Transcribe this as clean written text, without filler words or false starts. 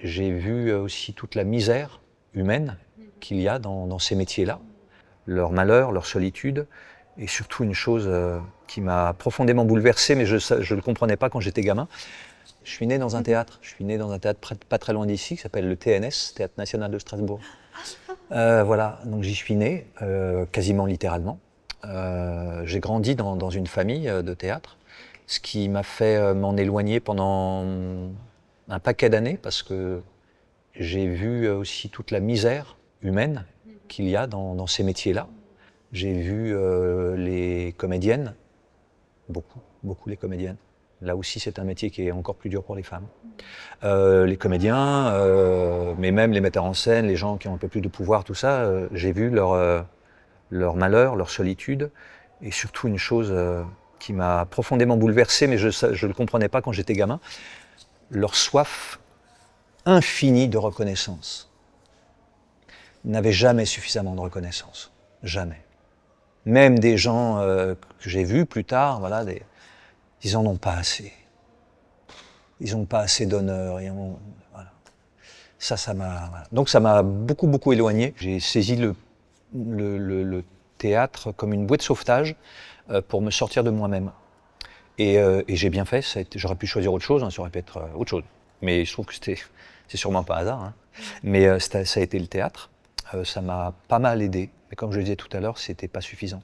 J'ai vu aussi toute la misère humaine qu'il y a dans ces métiers-là, leur malheur, leur solitude, et surtout une chose qui m'a profondément bouleversé, mais je ne le comprenais pas quand j'étais gamin. Je suis né dans un théâtre, pas très loin d'ici, qui s'appelle le TNS, Théâtre National de Strasbourg. Voilà, donc j'y suis né, quasiment littéralement. J'ai grandi dans une famille de théâtre, ce qui m'a fait m'en éloigner pendant un paquet d'années, parce que j'ai vu aussi toute la misère humaine qu'il y a dans ces métiers-là. J'ai vu les comédiennes, beaucoup les comédiennes. Là aussi, c'est un métier qui est encore plus dur pour les femmes. Les comédiens, mais même les metteurs en scène, les gens qui ont un peu plus de pouvoir, tout ça, j'ai vu leur malheur, leur solitude, et surtout une chose qui m'a profondément bouleversé, mais je ne le comprenais pas quand j'étais gamin, leur soif infinie de reconnaissance. Ils n'avaient jamais suffisamment de reconnaissance, jamais. Même des gens que j'ai vus plus tard, voilà, ils n'en ont pas assez. Ils n'ont pas assez d'honneur. Voilà. Ça m'a. Voilà. Donc ça m'a beaucoup éloigné. J'ai saisi le théâtre comme une bouée de sauvetage pour me sortir de moi-même. Et j'ai bien fait. J'aurais pu choisir autre chose. Hein, ça aurait pu être autre chose. Mais je trouve que c'est sûrement pas hasard. Hein. Mais ça a été le théâtre. Ça m'a pas mal aidé. Mais comme je le disais tout à l'heure, c'était pas suffisant.